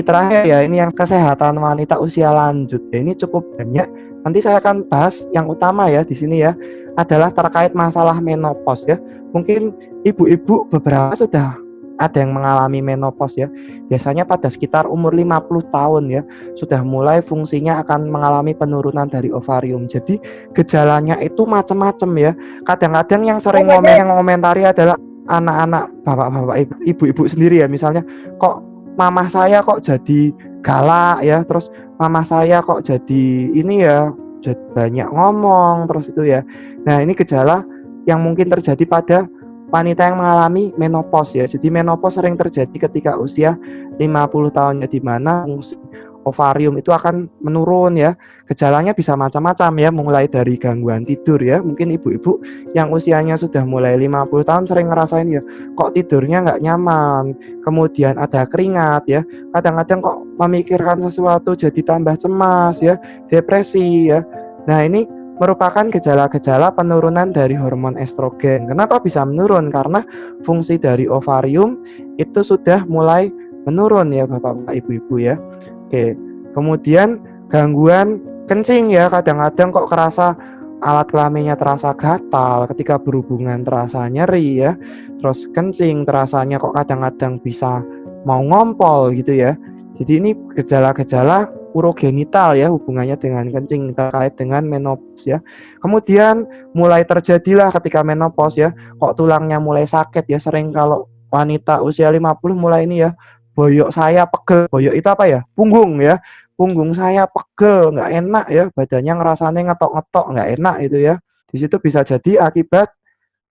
terakhir ya, ini yang kesehatan wanita usia lanjut ya, ini cukup banyak. Nanti saya akan bahas yang utama ya di sini ya, adalah terkait masalah menopause ya. Mungkin ibu-ibu beberapa sudah ada yang mengalami menopause ya. Biasanya pada sekitar umur 50 tahun ya, sudah mulai fungsinya akan mengalami penurunan dari ovarium. Jadi gejalanya itu macam-macam ya. Kadang-kadang yang sering ngomentari adalah anak-anak, bapak-bapak, ibu-ibu sendiri ya, misalnya kok mama saya kok jadi galak ya, terus mama saya kok jadi ini ya, jadi banyak ngomong terus itu ya. Nah, ini gejala yang mungkin terjadi pada wanita yang mengalami menopause ya. Jadi menopause sering terjadi ketika usia 50 tahun ya, di mana fungsi ovarium itu akan menurun ya. Gejalanya bisa macam-macam ya, mulai dari gangguan tidur ya. Mungkin ibu-ibu yang usianya sudah mulai 50 tahun sering ngerasain ya, kok tidurnya nggak nyaman, kemudian ada keringat ya, kadang-kadang kok memikirkan sesuatu jadi tambah cemas ya, depresi ya. Nah, ini merupakan gejala-gejala penurunan dari hormon estrogen. Kenapa bisa menurun? Karena fungsi dari ovarium itu sudah mulai menurun ya, Bapak-bapak, Ibu-ibu ya. Oke, kemudian gangguan kencing ya, kadang-kadang kok kerasa alat kelaminnya terasa gatal, ketika berhubungan terasa nyeri ya, terus kencing terasanya kok kadang-kadang bisa mau ngompol gitu ya. Jadi ini gejala-gejala urogenital ya, hubungannya dengan kencing terkait dengan menopause ya. Kemudian mulai terjadilah ketika menopause ya, kok tulangnya mulai sakit ya, sering kalau wanita usia 50 mulai ini ya, boyok saya pegel. Boyok itu apa ya? Punggung ya. Punggung saya pegel, nggak enak ya, badannya ngerasanya ngetok-ngetok, nggak enak itu ya. Di situ bisa jadi akibat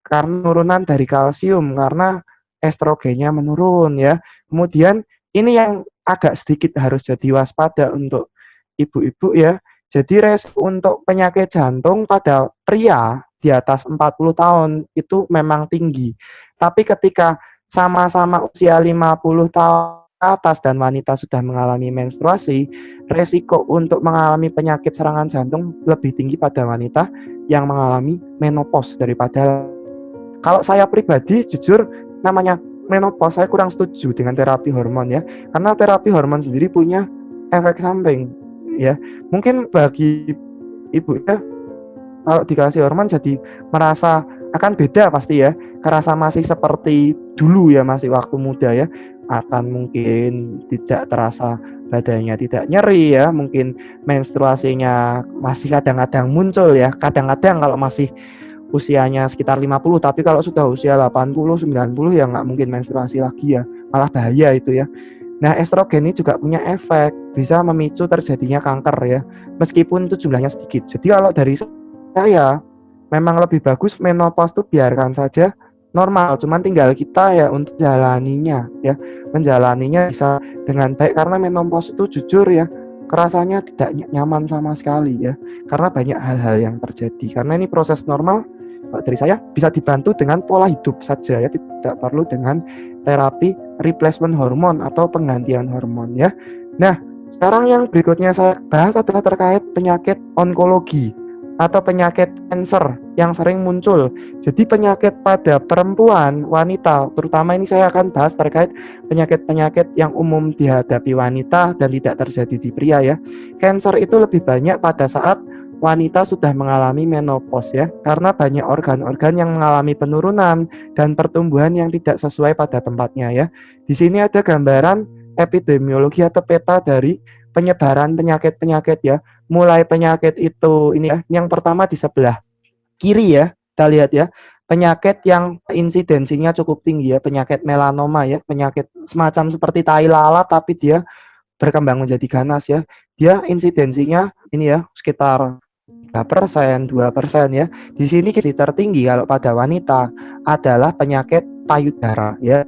karena penurunan dari kalsium, karena estrogennya menurun ya. Kemudian ini yang agak sedikit harus jadi waspada untuk ibu-ibu ya. Jadi resiko untuk penyakit jantung pada pria di atas 40 tahun itu memang tinggi. Tapi ketika sama-sama usia 50 tahun ke atas dan wanita sudah mengalami menstruasi, resiko untuk mengalami penyakit serangan jantung lebih tinggi pada wanita yang mengalami menopause daripada. Kalau saya pribadi jujur, namanya menopause saya kurang setuju dengan terapi hormon ya, karena terapi hormon sendiri punya efek samping ya. Mungkin bagi ibu ya, kalau dikasih hormon jadi merasa akan beda pasti ya, kerasa masih seperti dulu ya, masih waktu muda ya, akan mungkin tidak terasa badannya tidak nyeri ya, mungkin menstruasinya masih kadang-kadang muncul ya, kadang-kadang kalau masih usianya sekitar 50, tapi kalau sudah usia 80, 90 ya nggak mungkin menstruasi lagi ya, malah bahaya itu ya. Nah, estrogen ini juga punya efek, bisa memicu terjadinya kanker ya, meskipun itu jumlahnya sedikit. Jadi kalau dari saya, memang lebih bagus menopause itu biarkan saja normal, cuman tinggal kita ya untuk jalaninya ya, menjalaninya bisa dengan baik, karena menopause itu jujur ya, kerasanya tidak nyaman sama sekali ya, karena banyak hal-hal yang terjadi. Karena ini proses normal, dari saya bisa dibantu dengan pola hidup saja ya, tidak perlu dengan terapi replacement hormon atau penggantian hormon ya. Nah, sekarang yang berikutnya saya bahas adalah terkait penyakit onkologi atau penyakit kanker yang sering muncul. Jadi penyakit pada perempuan, wanita, terutama ini saya akan bahas terkait penyakit-penyakit yang umum dihadapi wanita dan tidak terjadi di pria ya. Kanker itu lebih banyak pada saat wanita sudah mengalami menopause ya, karena banyak organ-organ yang mengalami penurunan dan pertumbuhan yang tidak sesuai pada tempatnya ya. Di sini ada gambaran epidemiologi atau peta dari penyebaran penyakit-penyakit ya. Mulai penyakit itu ini ya, yang pertama di sebelah kiri ya, kita lihat ya, penyakit yang insidensinya cukup tinggi ya, penyakit melanoma ya, penyakit semacam seperti tai lalat tapi dia berkembang menjadi ganas ya. Dia insidensinya ini ya sekitar 3%, 2% ya. Di sini tertinggi kalau pada wanita adalah penyakit payudara ya.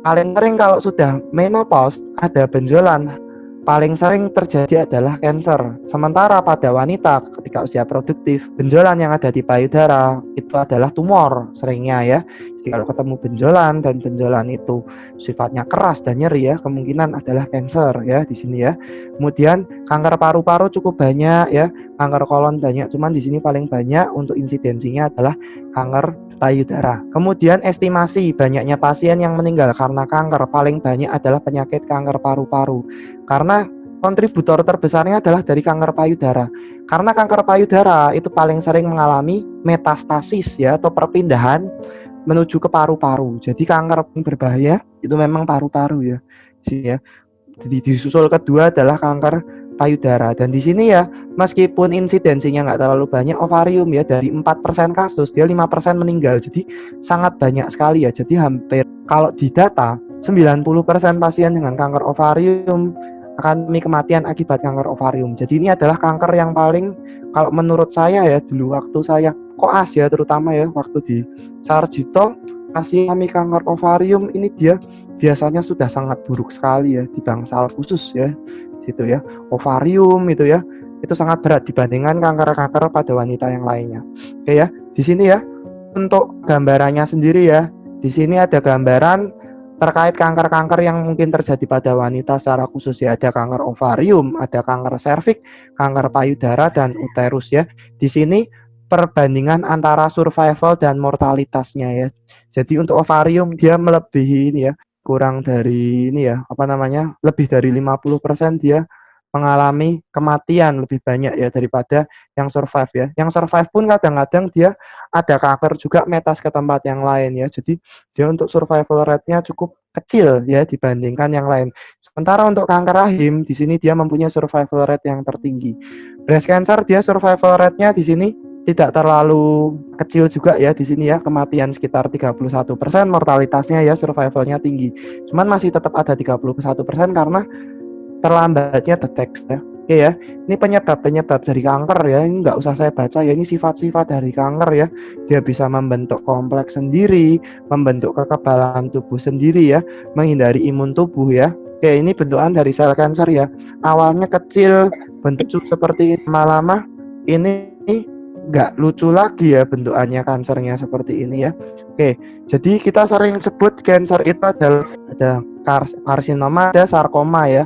Paling sering kalau sudah menopause ada benjolan, paling sering terjadi adalah kanker. Sementara pada wanita ketika usia produktif, benjolan yang ada di payudara itu adalah tumor seringnya ya. Jadi kalau ketemu benjolan dan benjolan itu sifatnya keras dan nyeri ya, kemungkinan adalah kanker ya di sini ya. Kemudian kanker paru-paru cukup banyak ya, kanker kolon banyak, cuman di sini paling banyak untuk insidensinya adalah kanker payudara. Kemudian estimasi banyaknya pasien yang meninggal karena kanker paling banyak adalah penyakit kanker paru-paru. Karena kontributor terbesarnya adalah dari kanker payudara. Karena kanker payudara itu paling sering mengalami metastasis ya atau perpindahan menuju ke paru-paru. Jadi kanker yang berbahaya itu memang paru-paru ya. Jadi disusul kedua adalah kanker payudara. Dan di sini ya, meskipun insidensinya nggak terlalu banyak, ovarium ya dari 4% kasus dia 5% meninggal. Jadi sangat banyak sekali ya. Jadi hampir kalau di data 90% pasien dengan kanker ovarium akan mengalami kematian akibat kanker ovarium. Jadi ini adalah kanker yang paling, kalau menurut saya ya, dulu waktu saya koas ya, terutama ya waktu di Sarjito, pasien mengalami kanker ovarium ini dia biasanya sudah sangat buruk sekali ya, di bangsal khusus ya, gitu ya, ovarium itu ya, itu sangat berat dibandingkan kanker-kanker pada wanita yang lainnya. Oke ya, di sini ya untuk gambarannya sendiri ya, di sini ada gambaran terkait kanker-kanker yang mungkin terjadi pada wanita secara khusus ya. Ada kanker ovarium, ada kanker serviks, kanker payudara dan uterus ya. Di sini perbandingan antara survival dan mortalitasnya ya. Jadi untuk ovarium dia melebihi ini ya, kurang dari ini ya, apa namanya, lebih dari 50% dia mengalami kematian lebih banyak ya daripada yang survive ya. Yang survive pun kadang-kadang dia ada kanker juga metas ke tempat yang lain ya. Jadi dia untuk survival rate-nya cukup kecil ya dibandingkan yang lain. Sementara untuk kanker rahim di sini dia mempunyai survival rate yang tertinggi. Breast cancer dia survival rate-nya di sini tidak terlalu kecil juga ya di sini ya, kematian sekitar 31%, mortalitasnya ya survivalnya tinggi. Cuman masih tetap ada 31% karena terlambatnya deteksi ya. Oke ya, ini penyebab-penyebab dari kanker ya, ini nggak usah saya baca ya, ini sifat-sifat dari kanker ya. Dia bisa membentuk kompleks sendiri, membentuk kekebalan tubuh sendiri ya, menghindari imun tubuh ya. Oke, ini bentukan dari sel kanker ya. Awalnya kecil, bentuk seperti lama-lama ini nggak lucu lagi ya bentukannya, kansernya seperti ini ya. Oke, jadi kita sering sebut kanker itu adalah ada karsinoma, ada sarkoma ya.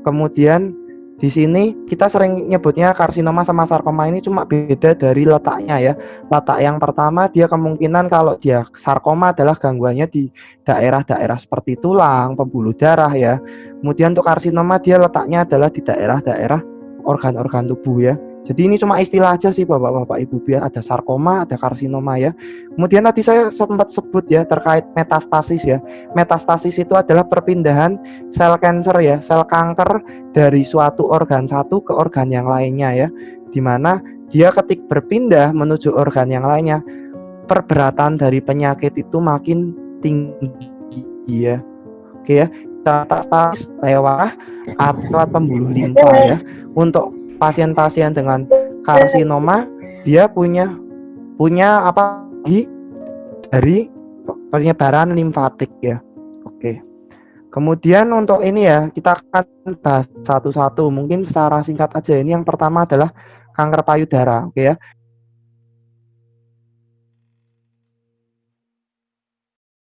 Kemudian di sini kita sering nyebutnya karsinoma sama sarkoma, ini cuma beda dari letaknya ya. Letak yang pertama dia kemungkinan kalau dia sarkoma adalah gangguannya di daerah-daerah seperti tulang, pembuluh darah ya. Kemudian untuk karsinoma dia letaknya adalah di daerah-daerah organ-organ tubuh ya. Jadi ini cuma istilah aja sih Bapak-bapak Ibu, biar ada sarkoma, ada karsinoma ya. Kemudian tadi saya sempat sebut ya terkait metastasis ya. Metastasis itu adalah perpindahan sel kanker ya, sel kanker dari suatu organ satu ke organ yang lainnya ya. Dimana dia ketik berpindah menuju organ yang lainnya, perberatan dari penyakit itu makin tinggi ya. Oke ya, metastasis lewat atau pembuluh limfa ya. Untuk pasien-pasien dengan karsinoma dia punya apa dari penyebaran limfatik ya. Oke. Kemudian untuk ini ya, kita akan bahas satu-satu. Mungkin secara singkat aja. Ini yang pertama adalah kanker payudara, oke ya.